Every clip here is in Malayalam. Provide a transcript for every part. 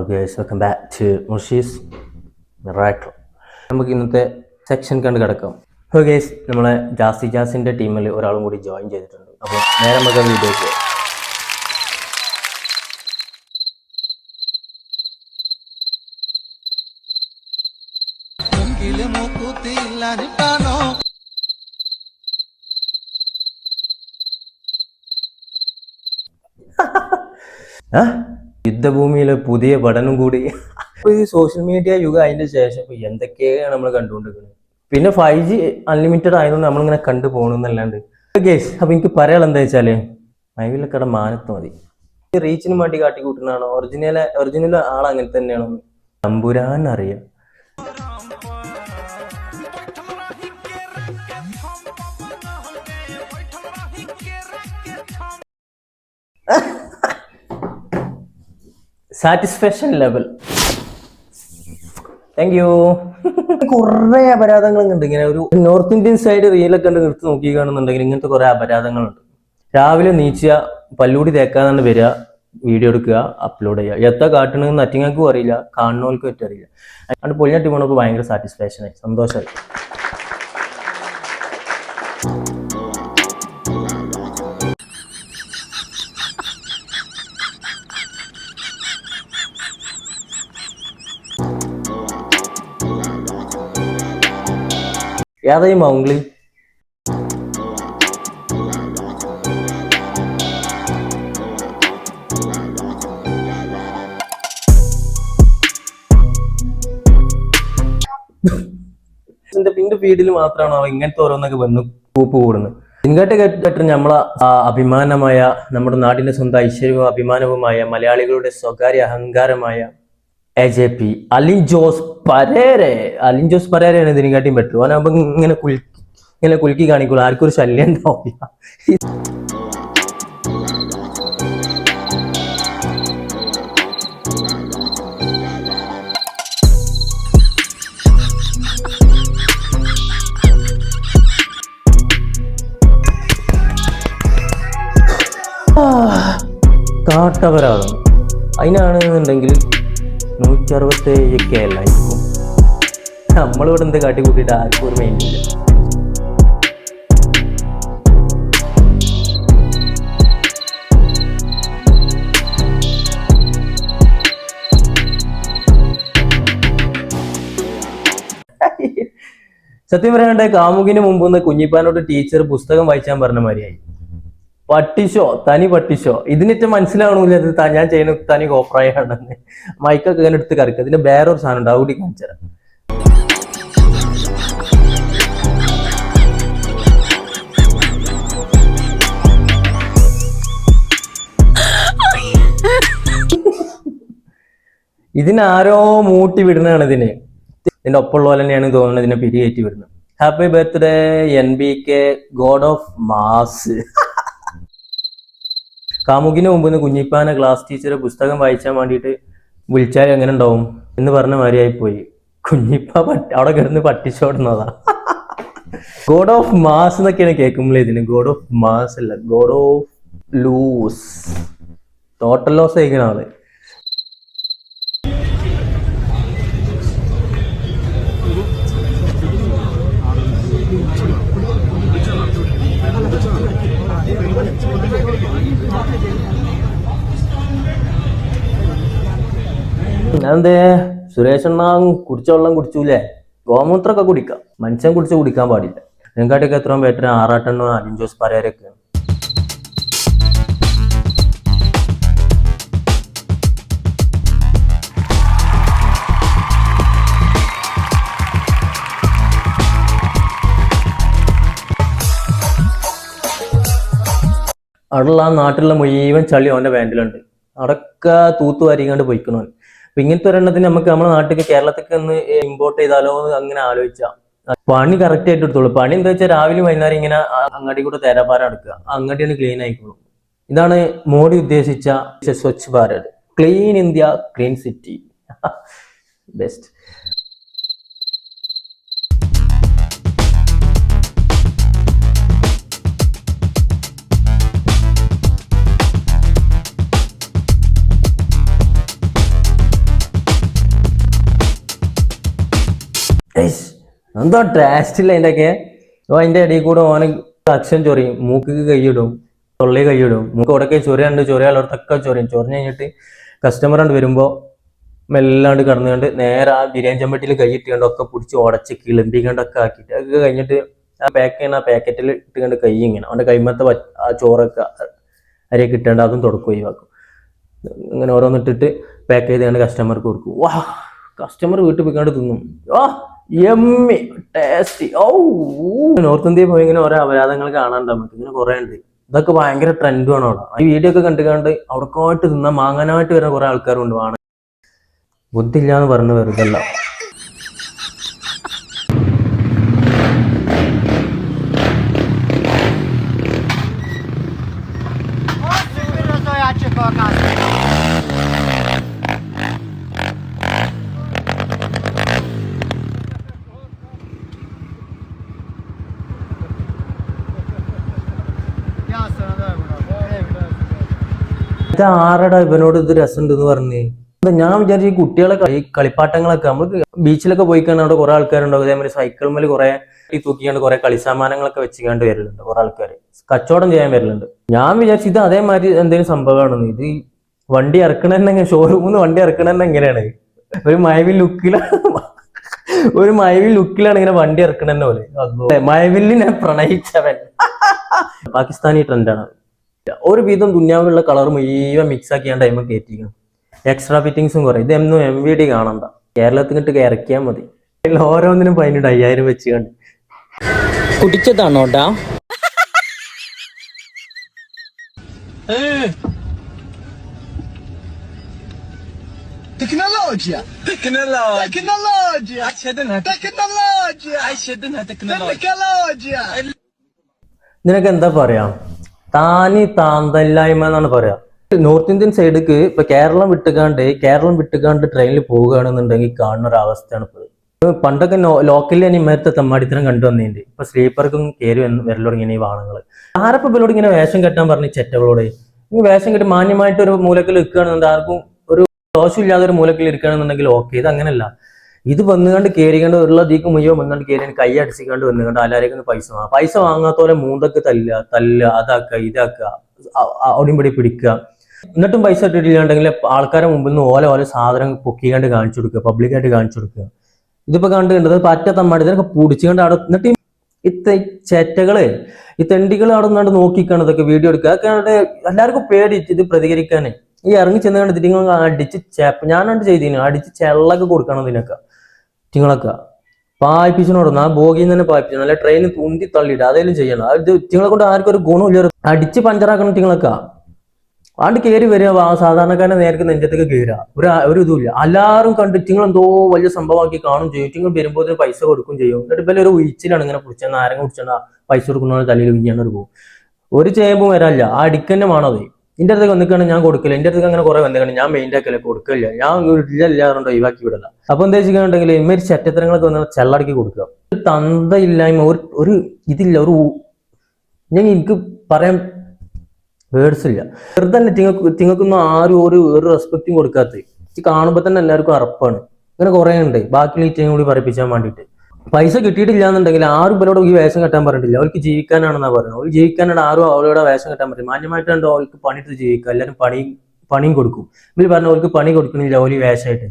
Guys welcome back to Murshi's Miracle. നമുക്ക് ഇന്നത്തെ സെക്ഷൻ കണ്ട് കിടക്കാം. ഗൈസ് നമ്മളെ ജാസിൻ്റെ ടീമിൽ ഒരാളും കൂടി ജോയിൻ ചെയ്തിട്ടുണ്ട്. അപ്പോൾ നേരെ നമുക്ക് വീഡിയോക്ക് യുദ്ധഭൂമിയിലെ പുതിയ പഠനം കൂടി. ഈ സോഷ്യൽ മീഡിയ യുഗം അതിന്റെ ശേഷം എന്തൊക്കെയാണ് നമ്മൾ കണ്ടുകൊണ്ടിരിക്കുന്നത്. പിന്നെ 5G അൺലിമിറ്റഡ് ആയതുകൊണ്ട് നമ്മളിങ്ങനെ കണ്ടു പോകണമെന്നല്ലാണ്ട് ഗേസ്. അപ്പൊ എനിക്ക് പറയാനുള്ള എന്താ വെച്ചാല് മൈവിലക്കട മാനത്ത് മതി. റീച്ചിന് വേണ്ടി കാട്ടിക്കൂട്ടുന്നതാണോ ഒറിജിനൽ ആൾ അങ്ങനെ തന്നെയാണോ തമ്പുരാൻ അറിയാം. Satisfaction level. Thank you. കുറെ അപരാധങ്ങളുണ്ട്. ഇങ്ങനെ ഒരു നോർത്ത് ഇന്ത്യൻ സൈഡ് റീലൊക്കെ ഉണ്ട് നിർത്തി നോക്കിക്കാണെന്നുണ്ടെങ്കിൽ ഇങ്ങനത്തെ കുറെ അപരാധങ്ങളുണ്ട്. രാവിലെ നീച്ച പല്ലൂടി തേക്കാന്നാണ് വരിക, വീഡിയോ എടുക്കുക, അപ്ലോഡ് ചെയ്യുക. എത്ര കാട്ടണമെന്ന് അറ്റിങ്ങൾക്കും അറിയില്ല, കാണുന്നവർക്കും പറ്റും അറിയില്ല. അതുകൊണ്ട് പൊളിഞ്ഞിട്ട് പോണപ്പോൾ ഭയങ്കര സാറ്റിസ്ഫാക്ഷനായി, സന്തോഷമായി. ഏതായി മൗംഗ്ലി? പിന്റെ ഫീൽഡിൽ മാത്രമാണോ ഇങ്ങനത്തെ ഓരോന്നൊക്കെ വന്ന് കൂപ്പ് കൂടുന്നത്. ഇങ്ങോട്ട് കേട്ടിട്ട് നമ്മളെ അഭിമാനമായ, നമ്മുടെ നാടിന്റെ സ്വന്തം ഐശ്വര്യവും അഭിമാനവുമായ, മലയാളികളുടെ സ്വകാര്യ അഹങ്കാരമായ AJP അലിൻ ജോസ് പരേരയാണ് ഇതിനെക്കാട്ടിയും പറ്റും. ഓനാകുമ്പോ ഇങ്ങനെ കുലുക്കി കാണിക്കുള്ളൂ, ആർക്കും ഒരു ശല്യം ഉണ്ടാവില്ല. കാട്ടപരാധം അതിനാണെന്നുണ്ടെങ്കിൽ 167K അല്ലായിരിക്കും. നമ്മളിവിടെ എന്ത് കാട്ടിക്കൂട്ടിയിട്ട് ആർക്കും ഒരു മൈൻഡില്ല. സത്യം പറയാണ്ട് കാമുകിന് മുമ്പ് കുഞ്ഞിപ്പാനോട് ടീച്ചർ പുസ്തകം വായിച്ചാൻ പറഞ്ഞ മാതിരിയായി. തനി പട്ടിഷോ. ഇതിനിട്ട് മനസ്സിലാവണില്ല അത് ഞാൻ ചെയ്യുന്ന തനി കോപ്രായാണെന്ന്. മൈക്കൊക്കെ ഇങ്ങനെ എടുത്ത് കറക്കുക. ഇതിന്റെ വേറൊരു സാധനം ഉണ്ട്, അവിടെ കാണിച്ചു തരാം. ഇതിനാരോ മൂട്ടി വിടുന്നതാണ്. ഇതിന്റെ ഒപ്പമുള്ള പോലെ തന്നെയാണ് തോന്നുന്നത് ഇതിനെ പിരികേറ്റി വിടുന്നത്. Happy birthday NBK god of mass. കാമുകിന് മുമ്പ് കുഞ്ഞിപ്പാന ക്ലാസ് ടീച്ചറെ പുസ്തകം വായിച്ചാൻ വേണ്ടിയിട്ട് വിളിച്ചാൽ എങ്ങനെ ഉണ്ടാവും എന്ന് പറഞ്ഞ മാതിരിയായി പോയി. കുഞ്ഞിപ്പ അവിടെ കിടന്ന് പട്ടിച്ചോടുന്നതാ. ഗോഡ് ഓഫ് മാസ് എന്നൊക്കെയാണ് കേൾക്കുമ്പോൾ ഇതിന് ഗോഡ് ഓഫ് മാസ് അല്ല, god of loose. Total loss ആയിരിക്കണം ആള്. അതെന്തേ സുരേഷ് അണ്ണ കുടിച്ച വെള്ളം കുടിച്ചൂലേ? ഗോമൂത്രമൊക്കെ കുടിക്കാം, മനുഷ്യൻ കുടിക്കാൻ പാടില്ല. നിങ്ങൾക്കാട്ടൊക്കെ എത്രയും ബെറ്റർ ആറാട്ടെണ്ണോ അലിൻ ജോസ് പരേരൊക്കെയാണ്. അവിടെയുള്ള ആ നാട്ടിലുള്ള മുഴുവൻ ചളി അവന്റെ ബാൻഡിലുണ്ട്. അവിടൊക്കെ തൂത്തുവാരിക്കാണ്ട് പോയിക്കണോ. അപ്പൊ ഇങ്ങനത്തെ ഒരെണ്ണത്തിന് നമുക്ക് നമ്മുടെ നാട്ടിലേക്ക് കേരളത്തേക്ക് ഒന്ന് ഇമ്പോർട്ട് ചെയ്താലോ എന്ന് അങ്ങനെ ആലോചിച്ചാൽ പണി കറക്റ്റ് ആയിട്ട് എടുത്തോളൂ. പണി എന്താ വെച്ചാൽ രാവിലെ വൈകുന്നേരം ഇങ്ങനെ അങ്ങാടി കൂടെ തേരാപ്പാര എടുക്കുക, അങ്ങാടിയാണ് ക്ലീൻ ആയിക്കോളും. ഇതാണ് മോഡി ഉദ്ദേശിച്ച Swachh Bharat, clean India, clean city. Best. എന്തോ ടേസ്റ്റില്ല അതിൻ്റെയൊക്കെ. അതിൻ്റെ ഇടയിൽ കൂടെ ഓന് അക്ഷൻ ചൊറിയും, മൂക്ക് കൈയിടും, തൊള്ളി കൈയിടും, മൂക്ക് ഉടക്കെ ചൊറിയുണ്ട്, ചൊറിയാളോടത്തൊക്കെ ചൊറിയും. ചൊറിഞ്ഞ് കഴിഞ്ഞിട്ട് കസ്റ്റമർ കൊണ്ട് വരുമ്പോൾ മെല്ലാണ്ട് കടന്നുകൊണ്ട് നേരെ ആ ബിരിയാണി ചെമ്പട്ടിയിൽ കൈയിട്ടുകൊണ്ട് ഒക്കെ പിടിച്ച് ഉടച്ച് കിളമ്പിക്കൊണ്ടൊക്കെ ആക്കിയിട്ട് അതൊക്കെ കഴിഞ്ഞിട്ട് ആ പാക്ക് ചെയ്യുന്ന ആ പാക്കറ്റിൽ ഇട്ടുകൊണ്ട് കൈ ഇങ്ങനെ അവൻ്റെ കൈമത്തെ ആ ചോറൊക്കെ അരിയൊക്കെ ഇട്ടുകൊണ്ട് അതും തുടക്കം ഒഴിവാക്കും. ഇങ്ങനെ ഓരോന്നിട്ടിട്ട് പാക്ക് ചെയ്തുകൊണ്ട് കസ്റ്റമർക്ക് കൊടുക്കും. വാ, കസ്റ്റമർ വീട്ടിൽ പോയിക്കാണ്ട് തിന്നും. വാ യമ്മി ടേസ്റ്റി. ഓ, നോർത്ത് ഇന്ത്യയിൽ പോയി ഇങ്ങനെ ഓരോ അപരാധങ്ങൾ കാണാണ്ട് നമുക്ക് ഇങ്ങനെ കുറെ ഉണ്ട്. ഇതൊക്കെ ഭയങ്കര ട്രെൻഡുമാണ് അവിടെ. ഈ വീഡിയോ ഒക്കെ കണ്ടുകൊണ്ട് അവിടേക്കായിട്ട് തിന്നാൻ മാങ്ങാനായിട്ട് വരുന്ന കുറെ ആൾക്കാരുണ്ട്. വേണം ബുദ്ധിയില്ലാന്ന് പറഞ്ഞു വെറുതല്ല. ആരടാ ഇവനോട് ഇത് രസമുണ്ടെന്ന് പറഞ്ഞേ? ഞാൻ വിചാരിച്ചു ഈ കുട്ടികളെ കളിപ്പാട്ടങ്ങളൊക്കെ നമുക്ക് ബീച്ചിലൊക്കെ പോയി കഴിഞ്ഞാൽ അവിടെ കുറെ ആൾക്കാരുണ്ടാവും. അതേമാതിരി സൈക്കിൾ മേൽ കുറെ തൂക്കിക്കാണ്ട് കുറെ കളിസാമാനങ്ങളൊക്കെ വെച്ചിക്കാണ്ട് വരലുണ്ട് കുറെ ആൾക്കാർ, കച്ചവടം ചെയ്യാൻ വരലുണ്ട്. ഞാൻ വിചാരിച്ചു ഇത് അതേമാതിരി എന്തെങ്കിലും സംഭവമാണെന്ന്. ഇത് വണ്ടി ഇറക്കണെന്നെ ഷോറൂമിൽ നിന്ന് വണ്ടി ഇറക്കണെന്നെ എങ്ങനെയാണ് ഒരു മൈവിൽ ലുക്കിലാണ് ഇങ്ങനെ വണ്ടി ഇറക്കണെന്നെ പോലെ. മൈവിലിനെ പ്രണയിച്ചവൻ പാകിസ്ഥാനി ട്രെൻഡാണ്. ഒരു വിധം ദുന്യാവിലുള്ള കളർ മുഴുവൻ മിക്സ് ആക്കിയാണ്ട് ടൈം കയറ്റിക്കണം. എക്സ്ട്രാ ഫിറ്റിങ്സും കുറെ. ഇതൊന്നും MVD കാണണ്ട, കേരളത്തിൽ ഇട്ട് ഇറക്കിയാൽ മതി. ഓരോന്നിനും 15,000 വെച്ച് കണ്ട് കുടിച്ചതാണോട്ടാ. تكنولوجيا നിനക്ക് എന്താ പറയാ? താന്തല്ലായ്മ എന്നാണ് പറയാ. നോർത്ത് ഇന്ത്യൻ സൈഡിക്ക് ഇപ്പൊ കേരളം വിട്ടുകാണ്ട് ട്രെയിനിൽ പോവുകയാണെന്നുണ്ടെങ്കിൽ കാണുന്ന ഒരു അവസ്ഥയാണ് ഇപ്പോൾ. പണ്ടൊക്കെ ലോക്കലിൽ തന്നെ ഇമ്മരത്തെ തെമ്മാടിത്തരം കണ്ടുവന്നിട്ടുണ്ട്. ഇപ്പൊ സ്ലീപ്പർക്കും കയറി വരൽ തുടങ്ങിയ ഈ വാഹനങ്ങൾ. ആരപ്പോ ഇവരോട് ഇങ്ങനെ വേഷം കെട്ടാൻ പറഞ്ഞ് ചെറ്റകളോട് ഈ വേഷം കെട്ടി മാന്യമായിട്ട് ഒരു മൂലക്കിൽ നിൽക്കുകയാണെന്നുണ്ടെങ്കിൽ ആർക്കും ഒരു ദോഷമില്ലാതെ ഒരു മൂലക്കിൽ ഇരിക്കുകയാണെന്നുണ്ടെങ്കിൽ ഓക്കെ. ഇത് അങ്ങനല്ല. ഇത് വന്നുകൊണ്ട് കയറിക്കൊണ്ട് ഉള്ള ദീക്ക് മുഴുവൻ വന്നുകൊണ്ട് കയറി കൈ അടിച്ചിക്കാണ്ട് വന്നുകൊണ്ട് എല്ലാവരെയും പൈസ വാങ്ങാത്ത പോലെ മൂന്നൊക്കെ തല്ല ഇതാക്കുക അവിടെയും പിടിക്കുക. എന്നിട്ടും പൈസ ഇട്ടിട്ടില്ലാണ്ടെങ്കിൽ ആൾക്കാരെ മുമ്പിൽ നിന്ന് ഓല സാധനം പൊക്കിക്കാണ്ട് കാണിച്ചു കൊടുക്കുക, പബ്ലിക്കായിട്ട് കാണിച്ചു കൊടുക്കുക. ഇതിപ്പോ കണ്ടത് പറ്റ തമ്മാടി ഇതൊക്കെ പിടിച്ചുകൊണ്ട് അവിടെ എന്നിട്ട് ഈ ചെറ്റകള് ഈ തെണ്ടികൾ അവിടെ നിന്നാണ്ട് നോക്കിക്കാണ് ഇതൊക്കെ വീഡിയോ എടുക്കുക. അതൊക്കെ എല്ലാവർക്കും പേടിച്ച് ഇത് പ്രതികരിക്കാനേ ഈ ഇറങ്ങി ചെന്ന് കണ്ടിട്ട് നിങ്ങൾ അടിച്ച് ഞാനാണ്ട് ചെയ്തിന് അടിച്ച് ചെള്ളൊക്കെ കൊടുക്കണം. ഇതിനൊക്കെ പായിപ്പിച്ചിനോടൊന്നും ആ ബോഗിയിൽ നിന്ന് തന്നെ പായിപ്പിച്ചു നല്ല ട്രെയിന് തുന്തി തള്ളിയിട്ട് അതേലും ചെയ്യണം. അത് നിങ്ങളെ കൊണ്ട് ആർക്കും ഒരു ഗുണമില്ല. അടിച്ച് പഞ്ചറാക്കണം നിങ്ങളൊക്കെ. ആണ്ട് കയറി വരിക സാധാരണക്കാരനെ നേർക്ക് നെഞ്ചത്തേക്ക് കയറുക. ഒരു ഇതുമില്ല. എല്ലാവരും കണ്ടിട്ട് നിങ്ങൾ എന്തോ വലിയ സംഭവമാക്കി കാണും ചെയ്യും. നിങ്ങൾ വരുമ്പോൾ പൈസ കൊടുക്കും ചെയ്യും. എന്നിട്ട് ഇപ്പം ഒരു ഉയിച്ചിലാണ് ഇങ്ങനെ പിടിച്ചാൽ നാരങ്ങ കുടിച്ചാൽ പൈസ കൊടുക്കുന്ന തലയിൽ വിഞ്ഞാണ്ട് പോകും. ഒരു ചേമ്പും വരാനില്ല. ആ അടിക്കന്നെ വേണത്. എൻ്റെ അടുത്തേക്ക് വന്നിക്കാണ് ഞാൻ കൊടുക്കില്ല. എൻ്റെ അടുത്തേക്ക് അങ്ങനെ കുറെ വന്നിക്കാണ് ഞാൻ മെയിൻ്റെ ആക്കല്ലേ കൊടുക്കില്ല. ഞാൻ ഇല്ലാറുണ്ട് ഒഴിവാക്കി വിടല. അപ്പൊ എന്താ വെച്ചിട്ടുണ്ടെങ്കിൽ ഇമ്മര് ചറ്റത്തരങ്ങളൊക്കെ വന്നാൽ ചെള്ളടക്കി കൊടുക്കുക. തന്തയില്ലായ്മ ഒരു ഇതില്ല. എനിക്ക് പറയാൻ വേർഡ്സ് ഇല്ല. വെറുതെ തന്നെ തിങ്ങൾക്കൊന്നും ആരും ഒരു റെസ്പെക്റ്റും കൊടുക്കാത്ത കാണുമ്പോൾ തന്നെ എല്ലാവർക്കും അറപ്പാണ്. ഇങ്ങനെ കുറെ ഉണ്ട്. ബാക്കി ഈറ്റയും കൂടി പറയിപ്പിച്ചാൻ വേണ്ടിയിട്ട് പൈസ കിട്ടിയിട്ടില്ല എന്നുണ്ടെങ്കിൽ ആരും ഇവരോട് ഈ വേഷം കെട്ടാൻ പറഞ്ഞിട്ടില്ല. അവർക്ക് ജീവിക്കാനാണെന്നാ പറയുന്നത്. അവർ ജീവിക്കാനാണ് ആരും അവരോട് വേഷം കെട്ടാൻ പറ്റും. മാന്യമായിട്ടുണ്ട് അവർക്ക് പണിയിട്ട് ജീവിക്കുക. എല്ലാവരും പണിയും കൊടുക്കും. ഇവർ പറഞ്ഞ അവർക്ക് പണി കൊടുക്കണില്ല ഓല് വേഷമായിട്ട്.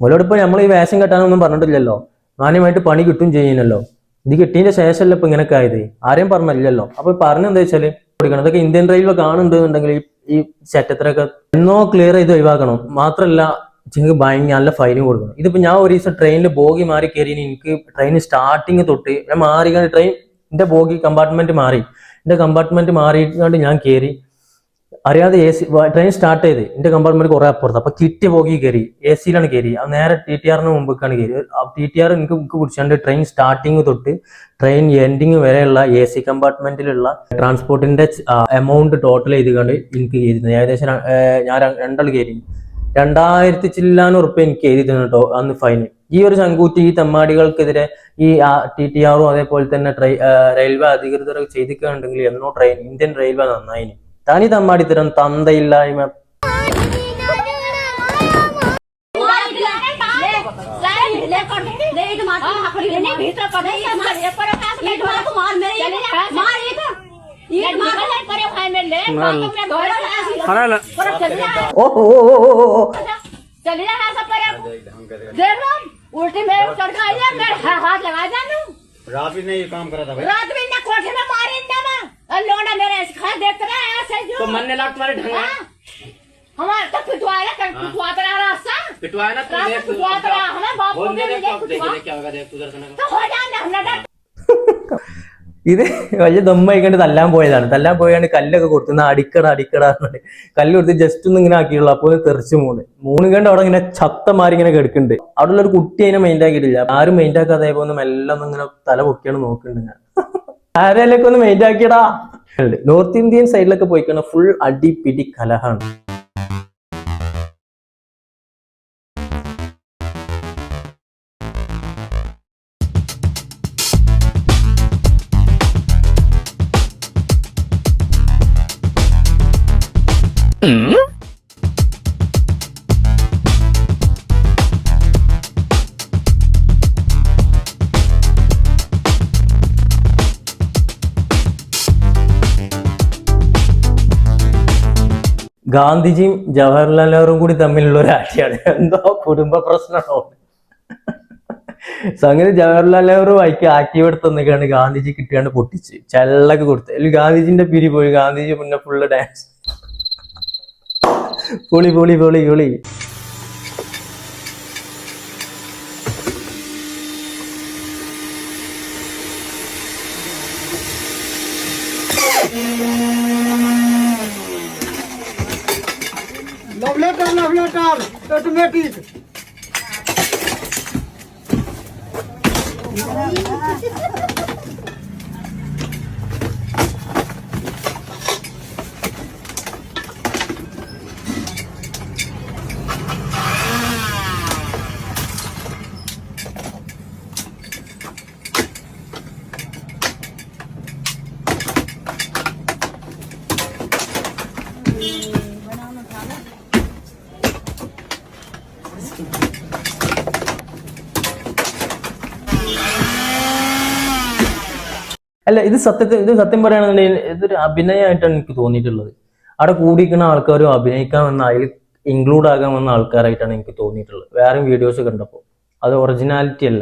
ഓലോടിപ്പോ നമ്മൾ ഈ വേഷം കെട്ടാനൊന്നും പറഞ്ഞിട്ടില്ലല്ലോ. മാന്യമായിട്ട് പണി കിട്ടും ചെയ്യുന്നല്ലോ. ഇത് കിട്ടിയതിന്റെ ശേഷമല്ല ഇപ്പൊ ഇങ്ങനെയൊക്കെ ആയത്. ആരെയും പറഞ്ഞില്ലല്ലോ. അപ്പൊ പറഞ്ഞെന്താ വെച്ചാല് കൊടുക്കണം. അതൊക്കെ ഇന്ത്യൻ റെയിൽവേ കാണുന്നുണ്ടെന്നുണ്ടെങ്കിൽ ഈ ചറ്റത്തരൊക്കെ എന്നോ ക്ലിയർ ചെയ്ത് ഒഴിവാക്കണം. മാത്രമല്ല എനിക്ക് ഭയങ്കര നല്ല ഫൈനും കൊടുക്കണം. ഇതിപ്പോ ഞാൻ ഒരു ദിവസം ട്രെയിനിൽ ബോഗി മാറി കയറി. എനിക്ക് ട്രെയിൻ സ്റ്റാർട്ടിങ് തൊട്ട് ഞാൻ മാറി എന്റെ ബോഗി കമ്പാർട്ട്മെന്റ് മാറി. എന്റെ കമ്പാർട്ട്മെന്റ് മാറിയിട്ട് ഞാൻ കയറി അറിയാതെ ട്രെയിൻ സ്റ്റാർട്ട് ചെയ്ത് എന്റെ കമ്പാർട്ട്മെന്റ് കുറെ അപ്പുറത്ത്. അപ്പൊ കിട്ടിയ ബോഗി കയറി AC കയറി. അത് നേരെ TTRന് മുമ്പേക്കാണ് കയറി. TTR എനിക്ക് കുടിച്ചാണ്ട് ട്രെയിൻ സ്റ്റാർട്ടിങ് തൊട്ട് ട്രെയിൻ എൻഡിങ് വരെയുള്ള AC കമ്പാർട്ട്മെന്റിലുള്ള ട്രാൻസ്പോർട്ടിന്റെ എമൗണ്ട് ടോട്ടൽ ചെയ്തുകൊണ്ട് എനിക്ക് ചെയ്തിരുന്നത് ഏകദേശം ഞാൻ 2 ആൾ കയറി 2000 ചില്ലാനും ഉറുപ്പ്യ എനിക്ക് എഴുതി തന്നു കേട്ടോ അന്ന് ഫൈന്. ഈ ഒരു ചങ്കൂറ്റി ഈ തെമ്മാടികൾക്കെതിരെ ഈ TTRും അതേപോലെ തന്നെ റെയിൽവേ അധികൃതരൊക്കെ ചെയ്തിട്ടുണ്ടെങ്കിൽ എന്നോ ഇന്ത്യൻ റെയിൽവേ നന്നായിന്. തനി തമ്മാടിത്തരം തന്തയില്ലായ്മ. चलिए देख लो उल्टी में चढ़ मेरे हाथ लगा जानू रात भी नहीं काम करा था भाई रात में ना कोठे में मारे ना लोड़ा मेरे खा देख रहा है ऐसे जो तो मन ने लाग तुम्हारे ढंग हमारा तो पिटवाया पिटवाता रहा रास्ता पिटवाया ना तू देख पिटवाता रहा हमें बाप को भी देख क्या होगा देख तू दर्शन तो हो जाने हमने ഇത് വലിയ ദമ്മായിക്കൊണ്ട് തല്ലാൻ പോയതാണ്. തല്ലാൻ പോയാണ് കല്ലൊക്കെ കൊടുത്തുന്ന അടിക്കട കല്ല് കൊടുത്ത് ജസ്റ്റ് ഒന്ന് ഇങ്ങനെ ആക്കിയുള്ളൂ. അപ്പോൾ തെറിച്ച് മൂന്ന് കണ്ട് അവിടെ ഇങ്ങനെ ചത്തമാരി ഇങ്ങനെ കിടക്കുന്നുണ്ട്. അവിടെ ഉള്ള ഒരു കുട്ടി അതിനെ മൈൻഡ് ആക്കിയിട്ടില്ല. ആരും മൈൻഡ് ആക്കാതെ ഒന്ന് മെല്ലെ ഒന്ന് ഇങ്ങനെ തല പൊക്കിയാണ് നോക്കുന്നുണ്ട്. ആരെയൊക്കെ ഒന്ന് മൈൻഡ് ആക്കിയടാ. നോർത്ത് ഇന്ത്യൻ സൈഡിലൊക്കെ പോയിക്കണ ഫുൾ അടിപിടി കലഹാണ്. ഗാന്ധിജിയും ജവഹർലാൽ നെഹ്റുവും കൂടി തമ്മിലുള്ള ഒരു ആശയാണ്. എന്തോ കുടുംബ പ്രശ്നമാണോ സംഗതി. ജവഹർലാൽ നെഹ്റു വായിക്ക് ആക്റ്റീവ് എടുത്ത് തന്നിക്കാണ് ഗാന്ധിജി കിട്ടിയാണ്ട് പൊട്ടിച്ച് ചെല്ലൊക്കെ കൊടുത്ത്. അല്ലെങ്കിൽ ഗാന്ധിജിന്റെ പിരി പോയി. ഗാന്ധിജി പിന്നെ ഫുള്ള് ഡാൻസ് പൊളി പൊളി പൊളി പൊളി. लव लेटर ऑटोमेटिक അല്ല ഇത് സത്യം പറയുകയാണെന്നുണ്ടെങ്കിൽ ഇതൊരു അഭിനയമായിട്ടാണ് എനിക്ക് തോന്നിയിട്ടുള്ളത്. അവിടെ കൂടിയിരിക്കുന്ന ആൾക്കാരും അഭിനയിക്കാൻ വന്ന അതിൽ ഇൻക്ലൂഡ് ആകാൻ വന്ന ആൾക്കാരായിട്ടാണ് എനിക്ക് തോന്നിയിട്ടുള്ളത്. വേറെ വീഡിയോസ് കണ്ടപ്പോൾ അത് ഒറിജിനാലിറ്റി അല്ല.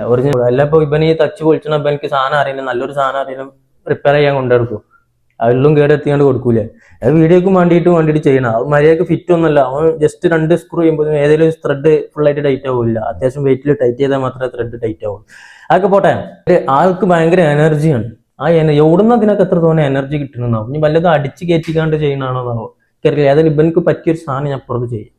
അല്ല ഇപ്പോൾ ഇവന് ഈ തച്ച് പൊളിച്ചണ ഇപ്പം എനിക്ക് സാധനം അറിയുന്നത് നല്ലൊരു സാധനം അറിയുന്നത് റിപ്പയർ ചെയ്യാൻ കൊണ്ടെടുക്കും. അതിലും കേടെത്തിയാണ്ട് കൊടുക്കൂലേ. അത് വീഡിയോക്ക് വേണ്ടിയിട്ട് ചെയ്യണം. അത് മര്യാദക്ക് ഫിറ്റ് ഒന്നുമല്ല. അവൻ ജസ്റ്റ് 2 സ്ക്രൂ ചെയ്യുമ്പോൾ ഏതെങ്കിലും ത്രെഡ് ഫുള്ളായിട്ട് ടൈറ്റ് ആവില്ല. അത്യാവശ്യം വെയിറ്റിൽ ടൈറ്റ് ചെയ്താൽ മാത്രമേ ത്രെഡ് ടൈറ്റ് ആവുള്ളൂ. അതൊക്കെ പോട്ടെ. ആൾക്ക് ഭയങ്കര എനർജിയാണ്. ആ എവിടുന്ന് അതിനൊക്കെ എത്ര തോന്നെ എനർജി കിട്ടുന്നതാവും. ഇനി വല്ലതും അടിച്ച് കയറ്റിക്കാണ്ട് ചെയ്യുന്നതാണോ എന്നാവോ എനിക്കറിയില്ല. ഏതായാലും ഇവനക്ക് പറ്റിയൊരു സാധനം ഞാൻ പുറത്ത് ചെയ്യും.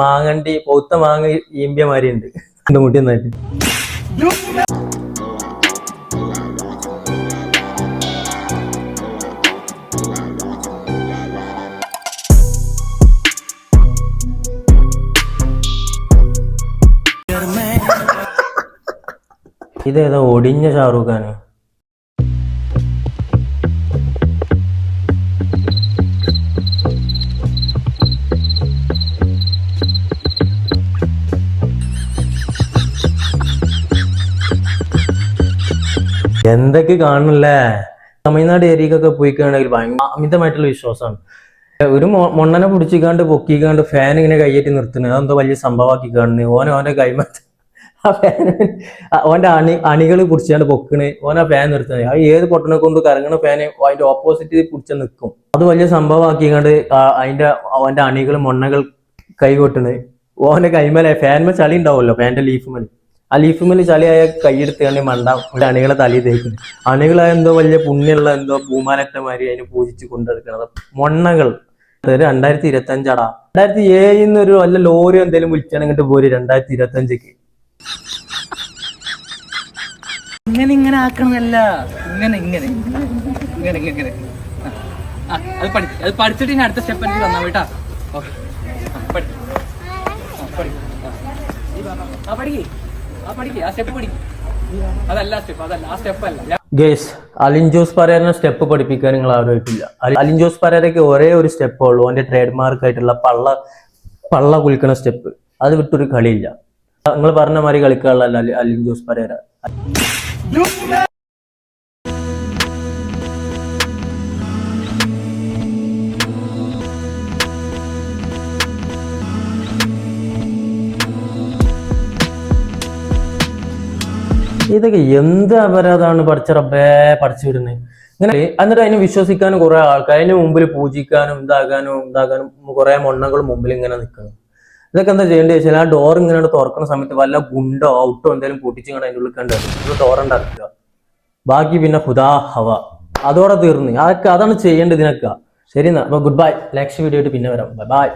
മാങ്ങണ്ടി പൗത്ത മാങ്ങ ഈമ്പിയ മാതിരി ഉണ്ട് മുട്ടി നന്നായിട്ട്. ഇതേതാ ഒടിഞ്ഞ ഷാറൂഖ് ഖാന്. എന്തൊക്കെ കാണണല്ലേ. തമിഴ്നാട് ഏരിയക്കൊക്കെ പോയിക്കാണെങ്കിൽ ഭയങ്കര അമിതമായിട്ടുള്ള വിശ്വാസമാണ്. ഒരു മൊണ്ണനെ പിടിച്ചിക്കാണ്ട് പൊക്കിക്കാണ്ട് ഫാൻ ഇങ്ങനെ കയ്യേറ്റി നിർത്തുന്നത് അതെന്തോ വലിയ സംഭവമാക്കി കാണുന്നത്. ഓന്റെ കൈമത്ത് ആ ഫാൻ ഓന്റെ അണികൾ പിടിച്ചാണ്ട് പൊക്കണ്. ഓൻ ആ ഫാൻ നിർത്തുന്നത്. ആ ഏത് പൊട്ടനെ കൊണ്ട് കറങ്ങണ ഫാന് അതിന്റെ ഓപ്പോസിറ്റ് പിടിച്ച നിൽക്കും. അത് വലിയ സംഭവമാക്കിക്കാണ്ട് അവന്റെ അണികൾ മൊണ്ണകൾ കൈ കൊട്ടണ്. ഓന്റെ കൈമേലെ ഫാൻമേ ചളി ഉണ്ടാവുമല്ലോ ഫാന്റെ ലീഫുമേൽ. ആ ലീഫുമേൽ ചളിയായ കൈയെടുത്തുകൊണ്ട് മണ്ട അണികളെ തലി തേക്കുന്നു. അണികളായ എന്തോ വലിയ പുണ്യമുള്ള എന്തോ പൂമാലറ്റമാരി അതിന് പൂജിച്ച് കൊണ്ടെടുക്കണത് മൊണ്ണകൾ. 2025 2007 ഒരു വല്ല ലോറി എന്തെങ്കിലും വിളിച്ചാണെങ്കിൽ പോര് 2025. ഇങ്ങനെ ആക്കണമല്ല, ഇങ്ങനെ ഇങ്ങനെ ഇങ്ങനെ ഇങ്ങനെ. അത് പഠിച്ചിട്ട് ഇനി അടുത്ത സ്റ്റെപ്പ് എനിക്ക് തന്നാ കേട്ടാ. ഓക്കെ, പഠിക്ക് ആ സ്റ്റെപ്പ് പഠിക്കും. അതല്ല സ്റ്റെപ്പ്, അതല്ല ആ സ്റ്റെപ്പ് അല്ല. ഗേസ്, അലിൻ ജോസ് പരേരനെ സ്റ്റെപ്പ് പഠിപ്പിക്കാൻ നിങ്ങൾ ആലോചിക്കില്ല. അലിൻ ജോസ് പരേരയ്ക്ക് ഒരേ ഒരു സ്റ്റെപ്പേ ഉള്ളൂ, അവന്റെ ട്രേഡ് മാർക്ക് ആയിട്ടുള്ള പള്ള കുളിക്കണ സ്റ്റെപ്പ്. അത് വിട്ടൊരു കളിയില്ല. നിങ്ങൾ പറഞ്ഞ മാതിരി കളിക്കാനുള്ള അലിൻ ജോസ് പരേര. ഇതൊക്കെ എന്ത് അപരാധമാണ് പഠിച്ച റബ്ബേ പഠിച്ചു വിടുന്നത് ഇങ്ങനെ. എന്നിട്ട് അതിനെ വിശ്വസിക്കാനും കുറെ ആൾക്കാർ അതിന് മുമ്പിൽ പൂജിക്കാനും ഇതാകാനും കുറെ മൊണ്ണകൾ മുമ്പിൽ ഇങ്ങനെ നിൽക്കണം. ഇതൊക്കെ എന്താ ചെയ്യേണ്ടത് വെച്ചാൽ ആ ഡോർ ഇങ്ങനെ തുറക്കുന്ന സമയത്ത് വല്ല ഗുണ്ടോ ഔട്ടോ എന്തെങ്കിലും പൊട്ടിച്ചിങ്ങനെ അതിൻ്റെ ഉള്ളിൽ കണ്ടു ഡോറുണ്ടാക്കുക. ബാക്കി പിന്നെ ഹുദാ ഹവ, അതോടെ തീർന്ന്. അതൊക്കെ അതാണ് ചെയ്യേണ്ടത് ഇതിനൊക്കെ. ശരി എന്നാ, അപ്പൊ ഗുഡ് ബൈ. നെക്സ്റ്റ് വീഡിയോ ആയിട്ട് പിന്നെ വരാം. ബൈ.